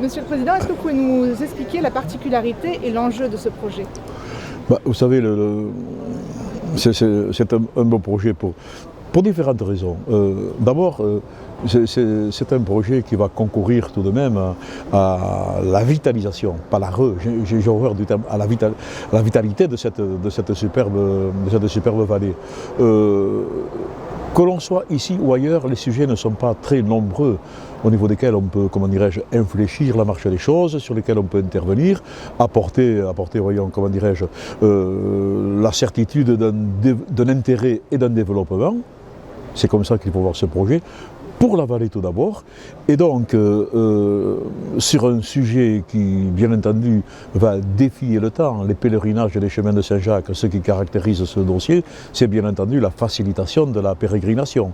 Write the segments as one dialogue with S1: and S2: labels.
S1: Monsieur le Président, est-ce que vous pouvez nous expliquer la particularité et l'enjeu de ce projet?
S2: Vous savez, c'est un beau projet pour différentes raisons. D'abord, c'est un projet qui va concourir tout de même à la vitalisation, pas j'ai horreur du terme, à la vitalité de cette superbe vallée. Que l'on soit ici ou ailleurs, les sujets ne sont pas très nombreux au niveau desquels on peut, comment dirais-je, infléchir la marche des choses, sur lesquels on peut intervenir, apporter voyons, comment dirais-je, la certitude d'un intérêt et d'un développement. C'est comme ça qu'il faut voir ce projet. Pour la vallée tout d'abord, et donc sur un sujet qui, bien entendu, va défier le temps, les pèlerinages et les chemins de Saint-Jacques, ce qui caractérise ce dossier, c'est bien entendu la facilitation de la pérégrination.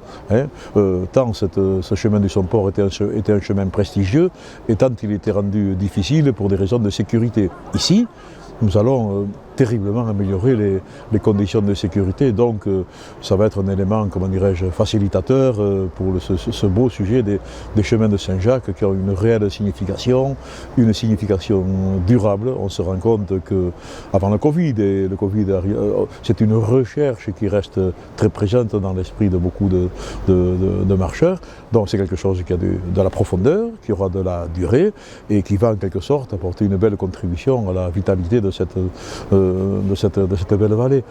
S2: Tant ce chemin du Somport était un chemin prestigieux, et tant il était rendu difficile pour des raisons de sécurité. Ici, nous allons terriblement améliorer les conditions de sécurité, donc ça va être un élément, comment dirais-je, facilitateur pour ce beau sujet des chemins de Saint-Jacques qui ont une réelle signification, une signification durable. On se rend compte qu'avant le Covid, et le Covid c'est une recherche qui reste très présente dans l'esprit de beaucoup de marcheurs, donc c'est quelque chose qui a de la profondeur, qui aura de la durée et qui va en quelque sorte apporter une belle contribution à la vitalité de cette belle vallée.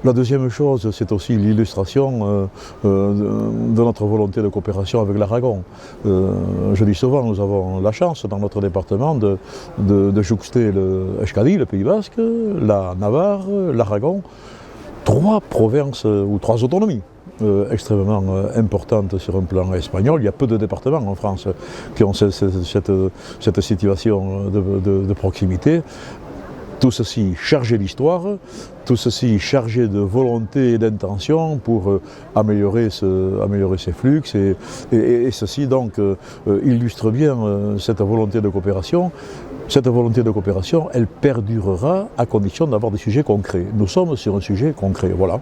S2: La deuxième chose, c'est aussi l'illustration de notre volonté de coopération avec l'Aragon. Je dis souvent, nous avons la chance dans notre département de jouxter l'Euskadi, le Pays Basque, la Navarre, l'Aragon, trois provinces ou trois autonomies extrêmement importantes sur un plan espagnol. Il y a peu de départements en France qui ont cette situation de proximité. Tout ceci chargé d'histoire, tout ceci chargé de volonté et d'intention pour améliorer ces flux. Et ceci donc illustre bien cette volonté de coopération. Cette volonté de coopération, elle perdurera à condition d'avoir des sujets concrets. Nous sommes sur un sujet concret, voilà.